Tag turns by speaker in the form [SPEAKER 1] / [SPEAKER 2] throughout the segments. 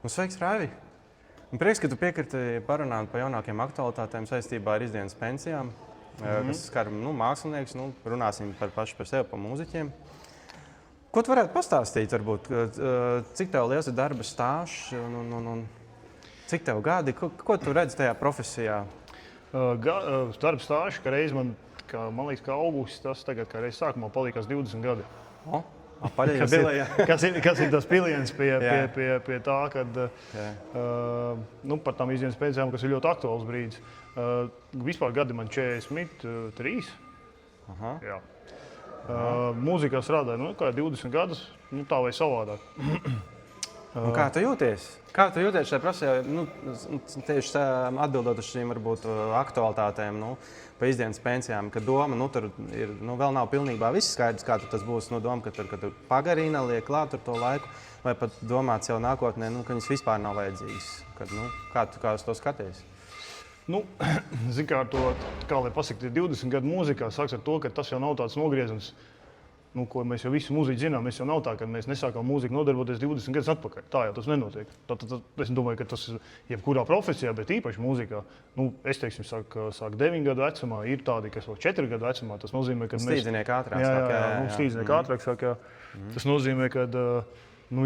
[SPEAKER 1] Sveiks, Raivi! Un prieks, ka tu piekriti parunāt par jaunākiem aktualitātēm saistībā ar izdienas pensijām, kas skar mākslinieks. Runāsim par pašu par sevi, par mūziķiem. Ko tu varētu pastāstīt, varbūt? Cik tev liels ir darba stāžs un cik tev gadi? Ko tu redzi tajā profesijā?
[SPEAKER 2] Darba stāžs, ka reiz man liekas, ka augusts, tas tagad, kā reiz sākumā palikās 20 gadi. Kas ir tas piliens pie tā, kad par tām izdienas pensijām, kas ir ļoti aktuāls brīdis. Vispār gadi man 43. Jā. Mūzikā strādāju, kā 20 gadus, tā vai savādāk.
[SPEAKER 1] Un kā tu jūties? Kā tu jūties šajā profesijā, tieši atbildot uz šīm varbūt aktualitātēm, par izdienas pensijām, ka doma, tur ir, vēl nav pilnībā viss skaidrs, kā tas būs. Doma, ka tur pagarina, liek klāt to laiku, vai pat domāts jau nākotnē, ka viņas vispār nav vajadzīgas. Kā uz to skaties?
[SPEAKER 2] Zin kā lai pasaka, 20 gadu mūzikā sāks ar to, ka tas jau nav tāds nogrieziens, ko mēs jau visi mūziķi zinām. Mēs jau nav tā, ka mēs nesākam mūziku nodarboties 20 gadus atpakaļ. Tā jau tas nenotiek. Es domāju, ka tas ir jebkurā profesijā, bet īpaši mūzikā. Es teiksim, sāk 9 gadu vecumā, ir tādi, kas vēl 4 gadu vecumā. Tas nozīmē, ka mēs...
[SPEAKER 1] Stīdzinieki ātrāk sāk.
[SPEAKER 2] Stīdzinieki ātrāk sāk, jā. Tas nozīmē, ka,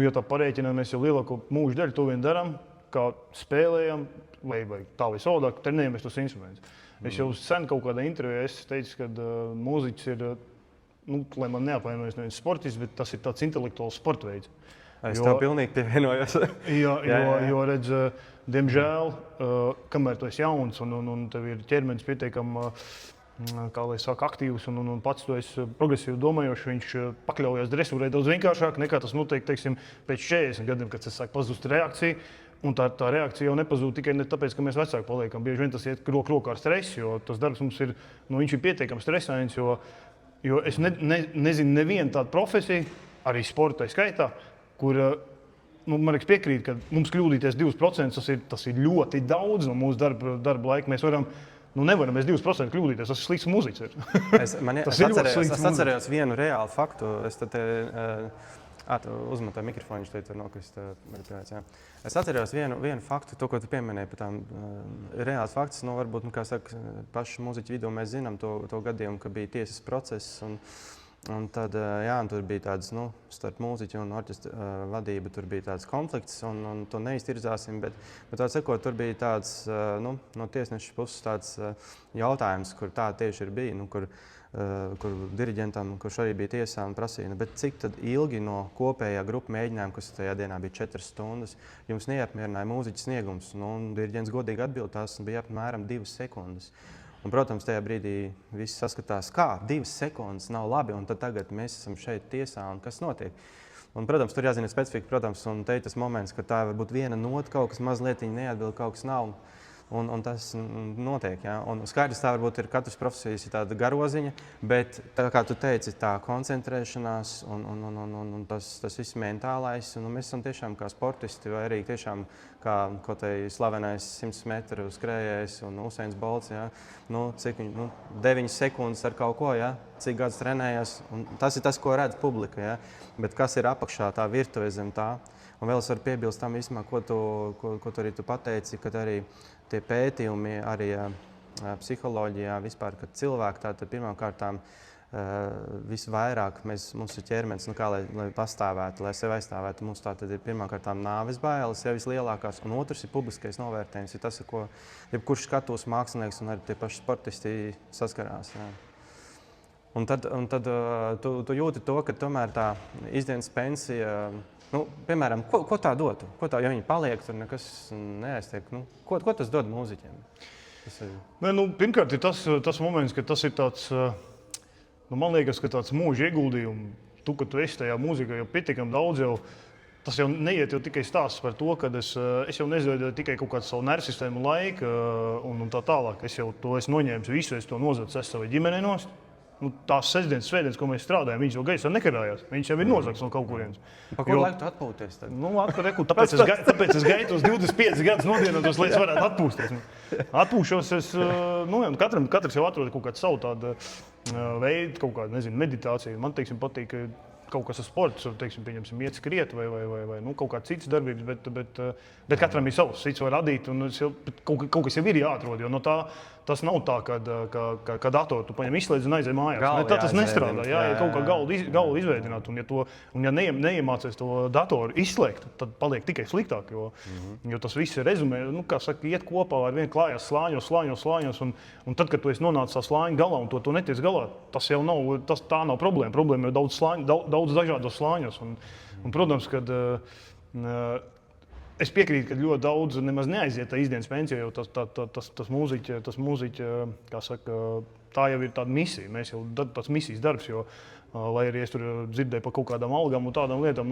[SPEAKER 2] ja tā parēķinām, mēs jau lielāko mūžu daļu to vien darām, kā spēlējam, vai tā vai savādāk, trenējamies tos instrumentus. Es jau sen kaut kādā intervijā teicu, ka mūziķis ir, lai man neapvainojas neviens sportists, bet tas ir tāds intelektuāls sporta veids.
[SPEAKER 1] Es tev pilnīgi pievienojos.
[SPEAKER 2] Jo redz, diemžēl, kamēr tu esi jauns un tev ir ķermenis pietiekami, kā lai saka, aktīvs un pats tu esi progresīvi domājošs, viņš pakļaujas dresūrai daudz vienkāršāk nekā tas notiek, teiksim, pēc 40 gadiem, kad tas sāk pazust reakcija. Un tā reakcija jau nepazūd tikai ne tāpēc, ka mēs vecāki paliekam. Bieži vien tas iet rokā ar stresu, jo tas darbs mums ir, viņš ir pietiekami stresains, jo es nezinu nevienu tādu profesiju, arī sportai skaitā, kur, man liekas piekrīt, ka mums kļūdīties 2%, tas ir ļoti daudz no mūsu darba laika. Mēs nevaram mēs 2% kļūdīties, tas ir slikts mūziķis.
[SPEAKER 1] Es atcerējos vienu reālu faktu. Uzmetāju mikrofonu, viņš teica, nokrist. Es atceros vienu faktu, to, ko tu pieminēji par tām reāls fakts. Varbūt, kā saka, paši mūziķu vidū mēs zinām to gadījumu, ka bija tiesas process. Un tad, tur bija tāds, starp mūziķu un orķestra vadību, tur bija tāds konflikts, un to neiztirzāsim. Bet tā sakot, tur bija tāds, no tiesneša puses tāds jautājums, kur tā tieši ir bija, kur diriģentam, kurš arī bija tiesā un prasīja, bet cik tad ilgi no kopējā grupa mēģinājuma, kas tajā dienā bija 4 stundas, jums neapmierināja mūziķa sniegums? Diriģents godīgi atbild, tās bija apmēram 2 sekundes. Un, protams, tajā brīdī viss saskatās, kā 2 sekundes nav labi, un tad tagad mēs esam šeit tiesā, un kas notiek? Un, protams, tur jāzina specifika, protams, un te ir tas moments, ka tā varbūt viena nota, kaut kas mazliet neatbild, kaut kas nav. Un tas notiek. Ja? Un skaidrs, tā varbūt ir katras profesijas tāda garoziņa, bet tā kā tu teici, tā koncentrēšanās un tas viss mentālais. Un mēs esam tiešām kā sportisti, vai arī tiešām kā kaut tai slavenais 100 metru skrējējs un Usains Bolts. Ja? 9 sekundes ar kaut ko, ja? Cik gadus trenējas. Un tas ir tas, ko redz publika. Ja? Bet kas ir apakšā tā virtuve zem tā? Un vēl es varu piebilst tam vismā, ko tu arī pateici, kad arī tie pētījumi arī psiholoģijā vispār, kad cilvēki tātad pirmkārtām visvairāk mums ir ķermenis, lai pastāvētu, lai sevi aizstāvētu. Mums tātad ir pirmkārtām nāves bailes, jau vislielākās, un otrs ir publiskais novērtējums, ir tas, ar ko jebkurš skatos mākslinieks un arī tie paši sportisti saskarās. Jā. Un tad tu jūti to, ka tomēr tā izdienas pensija, piemēram, ko tā dotu? Ja viņi paliek, tur nekas neaiztiek. Ko tas dod mūziķiem?
[SPEAKER 2] Pirmkārt, ir tas moments, ka tas ir tāds, man liekas, ka tāds mūža ieguldījums. Ka tu esi tajā mūzikā jau pietiekami daudz, tas jau neiet jau tikai stāsts par to, ka es jau nezveidoju tikai kaut kādu savu nervsistēmu laiku un tā tālāk. Es jau to esmu noņēmis visu, es to nozadzu savai ģimenei nost. Tās sestdienas, svētdienas, ko mēs strādājam, viņas jau gaisā nekarājās. Viņas jau ir nozagts no kaut kurienes.
[SPEAKER 1] Pa ko laiku tu atpūties tad?
[SPEAKER 2] Tāpēc es gaitu uz 25 gadus nodienotos, lai es varētu atpūsties. Atpūšos katrs jau atrod kaut kādu savu tādu veidu, kaut kādu, meditāciju. Man, teiksim, patīk kaut kas ar sports, teiksim, pieņemsim, iet skriet vai kaut kāds cits darbības, bet katram ir savs, cits var radīt, un kaut kas jau ir jāatrod, jo no tas nav tā, ka datoru tu paņem izslēdz un aizej mājās. Tas nestrādā, ja kaut kā galvu izveidināt, un ja neiemācies to datoru izslēgt, tad paliek tikai sliktāk, jo tas viss ir rezumē, kā saka, iet kopā ar vienu klājās slāņos, un tad, kad tu esi nonācis tā slāņa galā un to netiec galā, tas jau nav, tā nav problēma. Problēma ir daudz dažādos slāņos, un protams, kad es piekrītu, ka ļoti daudz nemaz neaiziet tā izdienas pensija, jo tas mūziķa, kā saka, tā jau ir tāda misija. Mēs jau tāds misijas darbs, jo, lai arī es tur dzirdēju par kaut kādām algām un tādām lietām,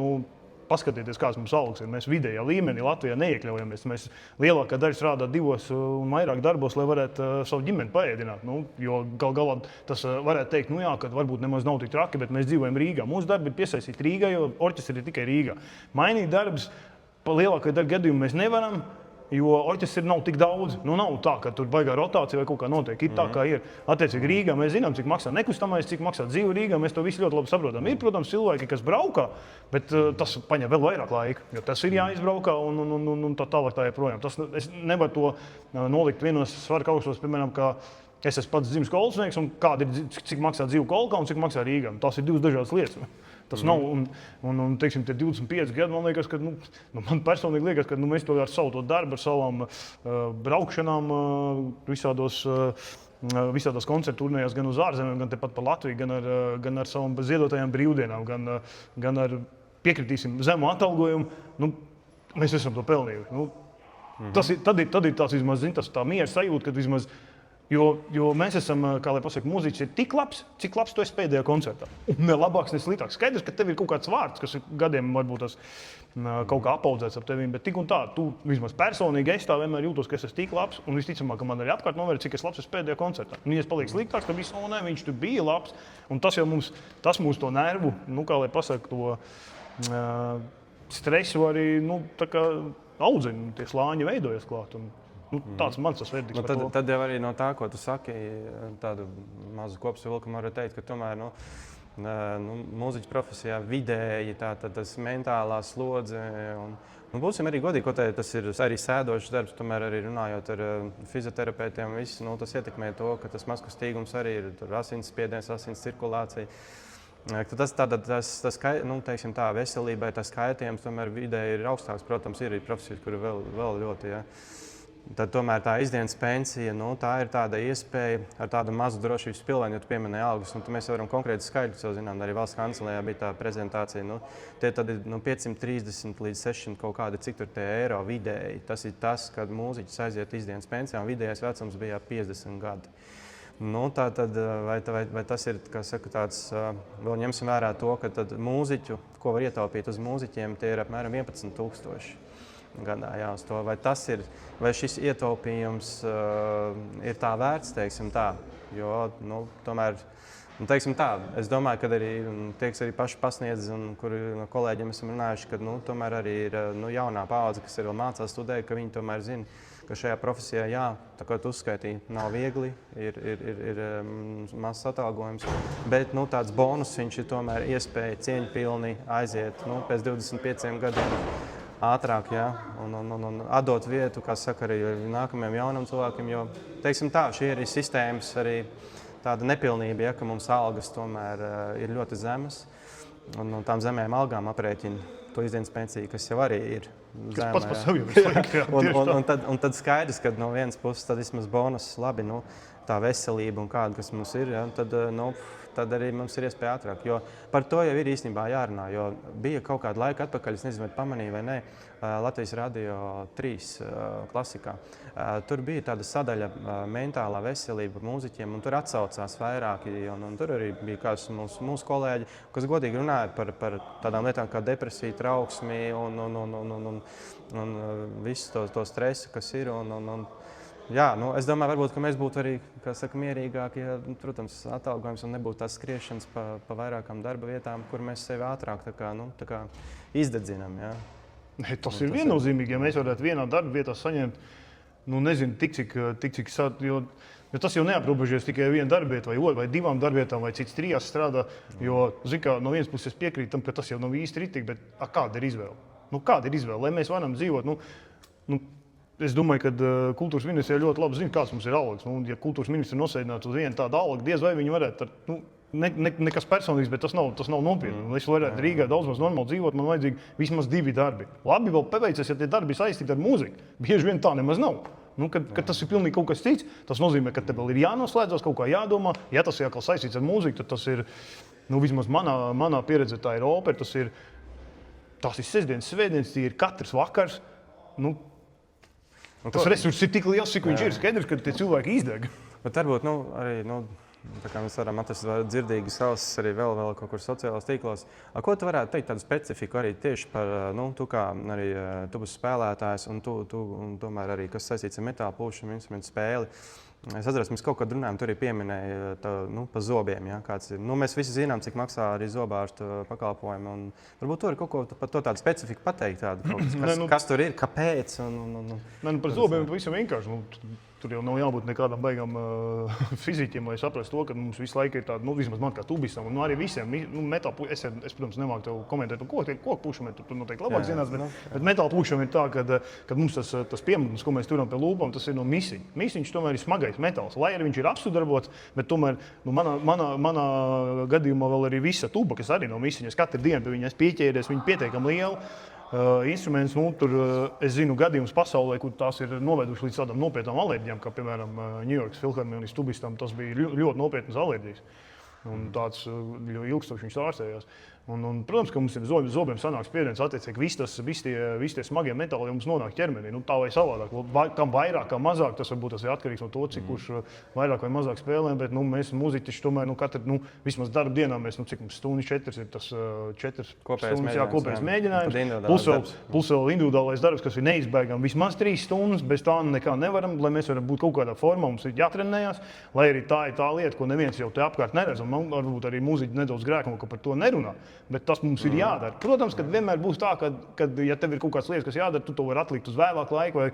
[SPEAKER 2] paskatieties, kāds mums algas ir. Mēs vidējā līmenī Latvijā neiekļaujamies. Mēs lielākā daļa strādā 2 un vairāk darbos, lai varētu savu ģimeni paēdināt. Jo galā tas varētu teikt, ka varbūt nemaz nav tik traki, bet mēs dzīvojam Rīgā. Mūsu darbi ir piesaistīti Rīgā, jo orķestri ir tikai Rīgā. Mainīt darbus pa lielākajai daļai gadījumu mēs nevaram, jo orķestri nav tik daudz. Nav tā, ka tur baigā rotācija vai kaut kā notiek. Ir tā, kā ir. Attiecīgi Rīgā mēs zinām, cik maksā nekustamais, cik maksā dzīve Rīgā. Mēs to visu ļoti labi saprotam. Ir, protams, cilvēki, kas braukā, bet tas paņem vēl vairāk laika, jo tas ir jāizbraukā un tā tālāk tā joprojām. Es nevaru to nolikt vienos svaru kaustos, piemēram, kā es esmu pats dzimis kolosnieks un cik maksā dzīve Kolkā un cik maksā Rīgā. Tas ir 2 dažādas lietas. Tas nav, un teiksim, tie 25 gadi, man liekas, ka, man personīgi liekas, ka mēs to ar savu to darbu, ar savām braukšanām visādos koncertu turnējās gan uz ārzemēm, gan tepat pa Latviju, gan ar savām ziedotajām brīvdienām, gan ar, piekritīsim, zemu atalgojumu. Mēs esam to pelnījuši. Tad ir tās vismaz, tā miera sajūta, kad vismaz, jo mēs esam, kā lai pasaka, mūziķis ir tik labs, cik labs tu esi pēdējā koncertā. Un ne labāks, ne sliktāks. Skaidrs, ka tev ir kaut kāds vārds, kas ir gadiem varbūt tas kaut kā apaudzēts ap tevīm, bet tik un tā, tu vismaz personīgi es tā vienmēr jūtos, ka es esmu tik labs, un visticamāk, ka man arī apkārt novērš, cik es labs esmu pēdējā koncertā. Un ja es paliek sliktāks, tad viss, viņš tur bija labs, un tas jau mūs to nervu, kā lai pasaka, to stresu arī, tā kā audzina, tie slāņi veidojas klāt. Tāds mans tas verdikts par to.
[SPEAKER 1] Tad jau arī no tā, ko tu saki, tādu mazu kopsavilkumu var teikt, ka tomēr mūziķa profesijā vidēji tas mentālā slodze. Būsim arī godīgi, ko tas ir arī sēdošs darbs, tomēr arī runājot ar fizioterapeitiem, tas ietekmē to, ka tas mazkustīgums arī ir asinsspiediens, asins cirkulācija. Tas teiksim tā, veselībai, tas kaitējums tomēr vidēji ir augstāks. Protams, ir profesijas, kur vēl ļoti, ja. Tad tomēr tā izdienas pensija, tā ir tāda iespēja ar tādu mazu drošības pilvēni, jo tu pieminēji algas. Mēs varam konkrēti skaidrs, jau zinām, arī valsts kancelējā bija tā prezentācija. Tie tad ir 530 līdz 600 kaut kādi, cik tur tie eiro vidēji. Tas ir tas, kad mūziķis aiziet izdienas pensijā, un vidējais vecums bija 50 gadi. Vai tas ir, kā saka, tāds, vēl ņemsim vērā to, ka tad mūziķu, ko var ietaupīt uz mūziķiem, tie ir apmēram 11 000. Gadā, jā, uz to. Vai šis ietaupījums ir tā vērts, teiksim tā, jo, tomēr, teiksim tā, es domāju, ka arī paši pasniedz, un kur no kolēģiem esam runājuši, ka, tomēr arī ir, jaunā paudze, kas ir vēl mācās studēt, ka viņi tomēr zina, ka šajā profesijā, jā, tā kā tu uzskaitīji, nav viegli, ir mazs atalgojums, bet, tāds bonus viņš ir tomēr iespēja cieņpilni aiziet, pēc 25 gadiem. Ātrāk, jā, un atdot vietu, kā saka, arī nākamajam jaunam cilvēkiem, jo, teiksim tā, šī ir sistēmas arī tāda nepilnība, ja, ka mums algas tomēr ir ļoti zemas, un tām zemējām algām aprēķina to izdienas pensiju, kas jau arī ir zema.
[SPEAKER 2] Kas pats par sevi ir slikti.
[SPEAKER 1] Un tad skaidrs, ka no vienas puses tad vismaz bonus, labi, tā veselība un kāda, kas mums ir, ja, tad arī mums ir iespēja ātrāk. Jo par to jau ir īstenībā jārunā, jo bija kaut kāda laika atpakaļ, es nezinu, vai pamanīju vai nē, Latvijas Radio 3 klasikā. Tur bija tāda sadaļa mentālā veselība mūziķiem, un tur atsaucās vairāki, un tur arī bija kāds mūsu kolēģi, kas godīgi runāja par tādām lietām kā depresija, trauksmi un visu to stresu, kas ir. Jā, es domāju, varbūt, ka mēs būtu arī, kā saka, mierīgāki, ja, protams, atalgojums un nebūtu tās skriešanas pa vairākām darba vietām, kur mēs sevi ātrāk tā kā izdedzinām. Ja.
[SPEAKER 2] Tas ir viennozīmīgi, ja mēs varētu vienā darba vietā saņemt, nezinu, tik cik jo Jo tas jau neaprobežojas tikai viena darbvieta, vai divām darbvietām, vai cits trijās strādā. Jo, no vienas puses piekrīt tam, ka tas jau nav īsti ritīgi, bet kāda ir izvēle? Kāda ir izvēle? Lai mēs varam dzīvot, es domāju, ka kultūras ministrs ļoti labi zina, kāds mums ir algas. Ja kultūras ministrs nosēdinātu uz vienu tādu algu, diez vai viņi varētu, nekas personīgs, bet tas nav nopietni. Es varētu Rīgā daudz maz normāli dzīvot, man vajadzīgi vismaz 2 darbi. Labi, vēl paveicies, ja tie darbi saistīti ar mūziku. Bieži vien tā nemaz nav. Kad tas ir pilnīgi kaut kas cits, tas nozīmē, ka tev vēl ir jānoslēdzas, kaut kā jādomā. Ja tas ir atkal saistīts ar mūziku, tad tas ir, vismaz manā pieredzē tā ir opera, tas ir sestdienas, svētdienas, tie ir katrs vakars. Tas resurss ir tik liels, cik viņš ir. Skaidrs, ka tie cilvēki izdeg.
[SPEAKER 1] Bet varbūt arī, tā kā mēs varam atrast dzirdīgas ausis arī vēl kaut kur sociālās tīklos. Ko tu varētu teikt tādu specifiku arī tieši par, tu kā arī tubas spēlētājs un tomēr arī, kas saistīts ar metāla pūšanu instrumentu spēli. Es atceros, mēs kaut kad runājam, tur arī pieminēja par zobiem. Ja, kāds ir. Mēs visi zinām, cik maksā arī zobārstu pakalpojumi. Un varbūt tur ir kaut ko par to tādu specifiku pateikt, kas tur ir, kāpēc.
[SPEAKER 2] Par zobiem pavisam vienkārši. Tur jau nav jābūt nekādam baigam fiziķiem, lai saprastu to, ka mums visu laiku ir tāda, vismaz man kā tubistam, un arī visiem metāla pūšiem. Es, protams, nemāku tev komentēt, koku pūšiem, tu noteikti labāk zinās, bet metāla pūšiem ir tā, ka mums tas piematnes, ko mēs turam pie lūpām, tas ir no misiņa. Misiņš tomēr ir smagais metāls, lai arī viņš ir apsudarbots, bet tomēr manā gadījumā vēl arī visa tuba, kas arī no misiņa. Es katru dienu pie viņas pieķēries, viņa pietiekami liela. Instruments, tur es zinu gadījumus pasaulē, kur tās ir noveduši līdz tādām nopietnām alerģijām, kā piemēram Ņujorkas filharmonijas tubistam, tas bija ļoti nopietnas alerģijas. Un tāds ilgstoši viņš ārstējās. Protams, ka mums ir zobiem sanāk spiediens, attiecīgi visi tie smagie metāli mums nonāk ķermenī. Tā vai savādāk. Kam vairāk, kam mazāk, tas varbūt tas ir atkarīgs no to, cik kurš vairāk vai mazāk spēlē, bet mēs mūziķi tomēr vismaz darba dienā mēs, cik mums stundas 4 ir tas 4 stundas kopējais mēģinājums. Plus vēl individuālais darbs, kas ir neizbēgami vismaz 3 stundas, bez tā nekā nevaram, lai mēs varam būt kaut kādā formā, mums ir jātrenējās, lai arī tā ir tā lieta, ko neviens jau te apkārt neredz, un varbūt arī mūziķi nedaudz grēkamo, ka par to nerunā. Bet tas mums ir jādara. Protams, ka vienmēr būs tā, ka ja tev ir kaut kādas lietas, kas jādara, tu to vari atlikt uz vēlāku laiku. Vai,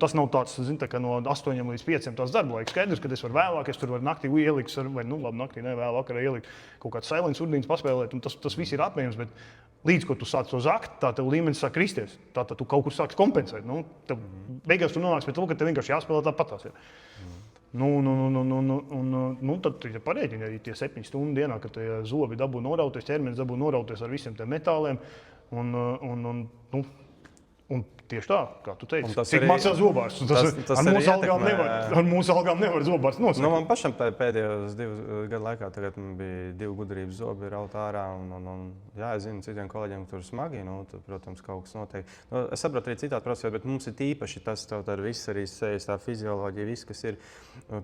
[SPEAKER 2] tas nav tāds, kā no 8 līdz 5 tās darba laiks. Skaidrs, ka es varu vēlāk, es tur varu naktī ielikt, vai naktī ne, vēl vakarā ielikt kaut kāds silence urdīns paspēlēt. Tas viss ir atmējams, bet līdz, ko tu sāc to zakt, tā tev līmenis sāk kristies. Tā tu kaut kur sāks kompensēt. Beigās tu nonāks pie to, ka tev vienkārši jāspēlē tāpatās. Tad ir pareiķini arī tie 7 stundu dienā, kad tie zobi dabū norauties, ķermenis dabū norauties ar visiem tiem metāliem. Un tieši tā, kā tu teici, cik maksā zobārsts. Ar mūsu algām nevar zobārsts nosakt.
[SPEAKER 1] Man pašam pēdējos 2 gadu laikā tagad bija 2 gudrības zobi raut ārā. Jā, es zinu, citiem kolēģiem tur smagi, tad, protams, kaut kas notiek. Es saprotu arī citādi profesori, bet mums ir īpaši tas, ar viss arī sejas, tā fizioloģija, viss, kas ir.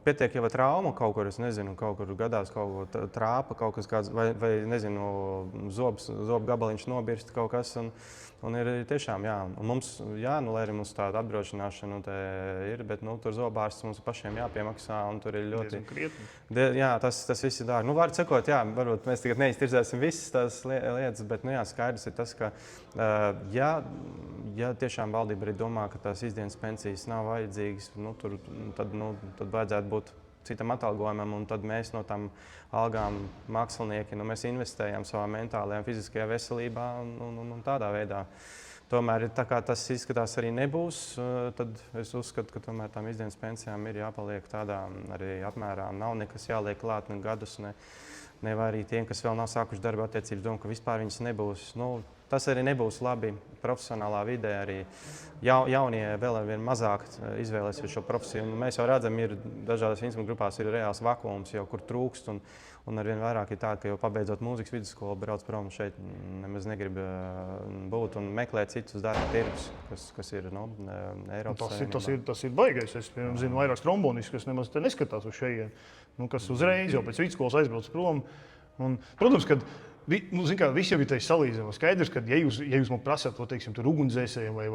[SPEAKER 1] Pietiek jau trauma kaut kur, es nezinu, kaut kur gadās kaut ko trāpa, kaut kas kāds, vai nezinu, zobu gabaliņš nobirst kaut kas. Un ir tiešām, jā, un mums, lai arī mums tāda apdrošināšana ir, bet tur zobārsts mums pašiem jāpiemaksā, un tur ir ļoti
[SPEAKER 2] krietni.
[SPEAKER 1] Jā, tas viss ir dārgi. Var sakot, jā, varbūt mēs tagad neiztirzēsim visas tās lietas, bet, skaidrs ir tas, ka, ja tiešām valdība arī domā, ka tās izdienas pensijas nav vajadzīgas, tad vajadzētu būt citam atalgojumam, un tad mēs no tām algām mākslinieki, mēs investējam savā mentālajā un fiziskajā veselībā un tādā veidā. Tomēr, tā kā tas izskatās arī nebūs, tad es uzskatu, ka tomēr tām izdienas pensijām ir jāpaliek tādā arī apmērā. Nav nekas jāliek klāt ne gadus, ne arī tiem, kas vēl nav sākuši darba attiecības, domā, ka vispār viņas nebūs. Tas arī nebūs labi profesionālā vidē. Arī jaunie vēl ar vien mazāk izvēlēsies šo profesiju. Mēs jau redzam, ir dažādās instrumentu grupās ir reāls vakums, jau kur trūkst. Un ar vien vairāk ir tā, ka jau pabeidzot mūzikas vidusskolu, brauc prom šeit, nemaz negrib būt un meklēt citus darba tirgus, kas ir Eiropas Savienībā.
[SPEAKER 2] Tas ir baigais. Es zinu vairākus trombonistus, kas nemaz te neskatās uz šejienu, kas uzreiz jau pēc vidusskolas aizbrauc prom. Protams, ka viss jau ir teicis salīdzinājums. Skaidrs, ka ja jūs man prasāt to, teiksim, tur ugunsdzēsējiem vai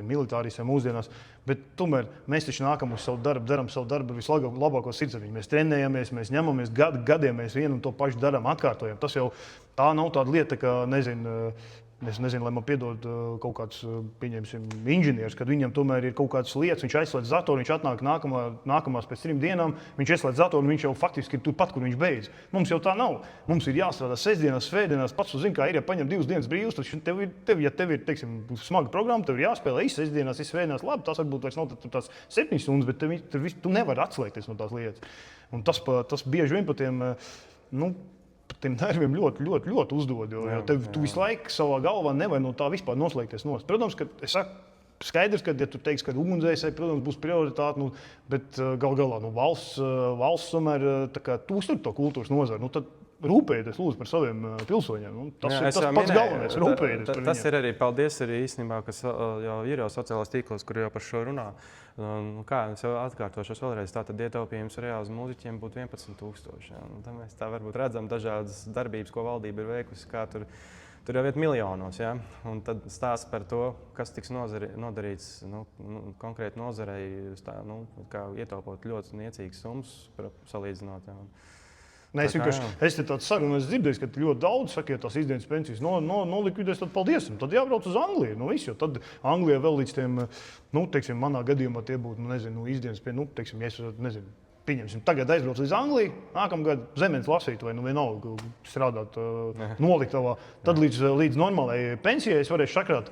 [SPEAKER 2] militāristiem mūsdienās, bet tomēr mēs taču nākam uz savu darbu, darām savu darbu vislabāko sirdsapziņu. Mēs trenējamies, mēs ņemamies gadiem, mēs vienu un to pašu darām, atkārtojam. Tas jau tā nav tāda lieta, ka, Es nezinu, lai man piedod kaut kāds, pieņemsim, inženieris, kad viņam tomēr ir kaut kādas lietas, viņš aizslēdz datoru, viņš atnāk nākamās pēc 3 dienām, viņš ieslēdz datoru un viņš jau faktiski ir turpat, kur viņš beidz. Mums jau tā nav. Mums ir jāstrādā sestdienās, svētdienās, pats zini, kā ir, ja paņem 2 dienas brīvus, tad ja tev ir, teiksim, smaga programma, tev ir jāspēlē sestdienās, svētdienās, labi, tas varbūt vairs nav tās 7 stundas, bet tu nevari atslēgties no tās lietas. Un tas bieži vien par tiem nerviem ļoti uzdod, jo tu visu laiku savā galvā nevari no tā vispār noslēgties nost. Protams, ka es saku, skaidrs, ka, ja tu teiksi, ka ugunsdzēsēji, protams, būs prioritāte, bet gal galā valsts tomēr tu uztur to kultūras nozari, tad rūpējieties lūdzu par saviem pilsoņiem. Tas ir tas pats galvenais, rūpējieties par viņiem.
[SPEAKER 1] Tas ir arī, paldies arī īstenībā, kas jau ir sociālās tīklos, kur jau par šo runā. Es jau atkārtošos vēlreiz, tātad ietaupījums reāli uz mūziķiem būtu 11,000. Tad mēs tā varbūt redzam dažādas darbības, ko valdība ir veikusi, kā tur jau iet miljonos. Ja? Un tad stāsts par to, kas tiks nodarīts konkrēti nozarei, kā ietaupot ļoti niecīgas summas salīdzinot. Ja?
[SPEAKER 2] Nē, es tādu sarunu dzirdēju, ka ļoti daudz saka, ja tās izdienas pensijas nolikvidēs, tad paldies. Tad jābrauc uz Angliju. Jo tad Anglijā vēl līdz tiem, teiksim, manā gadījumā tie būtu, izdienas teiksim, ja es pieņemsim, tagad aizbrauc līdz Anglijai, nākamgad zemenes lasīt vai vienalga strādāt noliktavā. Tad līdz normālajai pensijai es varēšu sakrāt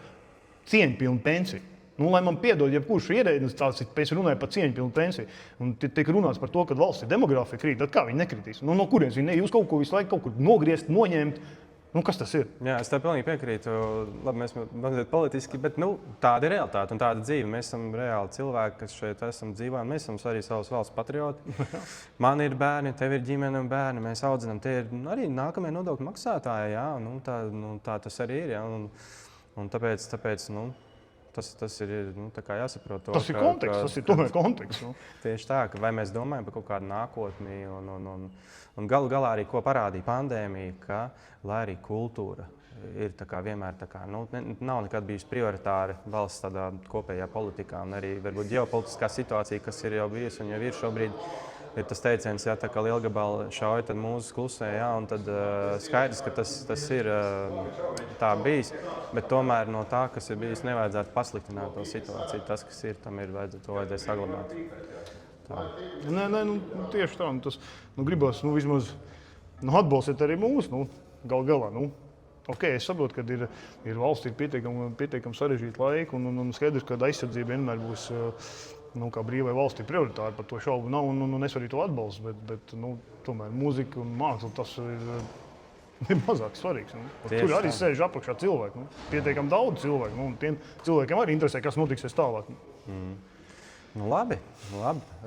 [SPEAKER 2] cieņpilnu pensiju. Lai man piedod, jebkurš ierēdnis, es runāju par cieņpilnu pensiju. Un tiek runāts par to, ka valsts demogrāfija krīt. Tad kā viņi nekritīs? No kurienes viņi jūs kaut ko visu laiku kaut kur nogriezt, noņemt? Kas tas ir?
[SPEAKER 1] Jā, es tev pilnīgi piekrītu. Labi, mēs mazliet politiski, bet tāda ir realitāte un tāda dzīve. Mēs esam reāli cilvēki, kas šeit esam dzīvojam. Mēs esam arī savas valsts patrioti. Man ir bērni, tev ir ģimene un bērni. Mēs audzinām. Tie ir arī nākamie nodokļu maksātāji. Jā, tā tas arī ir. Jā, un tāpēc tas ir jāsaprot.
[SPEAKER 2] Tas ir konteksts, tas ir tomēr konteksts.
[SPEAKER 1] Tieši tā, ka vai mēs domājam par kaut kādu nākotni un galu galā arī, ko parādīja pandēmija, ka, lai arī kultūra ir vienmēr nav nekad bijusi prioritāra valsts tādā kopējā politikā un arī varbūt ģeopolitiskā situācija, kas ir jau bijusi un jau ir šobrīd. Ir tas teiciens, ja tā kā lielgabala šauj, tad mūzika klusē, jā, un tad skaidrs, ka tas ir tā bijis, bet tomēr no tā, kas ir bijis, nevajadzētu pasliktināt to situāciju. Tas, kas ir, to vajadzēja saglabāt. Tā.
[SPEAKER 2] Nē, tieši tā. Tas gribas vismaz atbalstīt arī mūs, gal galā. Okay, es saprotu, ka ir valsts ir pietiekami sarežģīti laiki, un skaidrs, ka aizsardzība vienmēr būs kā brīvai valstī prioritāri, par to šaubu nav, un es arī to atbalstu, bet tomēr mūzika un māksla tas ir mazāk svarīgs. Tur arī sēž apakšā cilvēki, pietiekami daudz cilvēku, un tiem cilvēkiem arī interesē, kas notiksies tālāk.
[SPEAKER 1] Labi.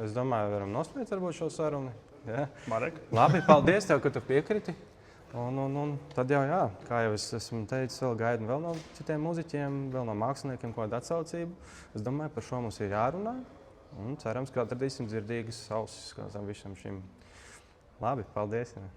[SPEAKER 1] Es domāju, varam noslēgt varbūt šo sarunu. Ja?
[SPEAKER 2] Marek.
[SPEAKER 1] Labi, paldies tev, ka tu piekriti. Un tad jau, jā, kā jau es esmu teicis, vēl gaidu vēl no citiem mūziķiem, vēl no māksliniekiem kādu atsaucību. Es domāju, par šo mums ir jārunā. Un cerams, ka atradīsim dzirdīgas ausis visam šim. Labi, paldies. Jā.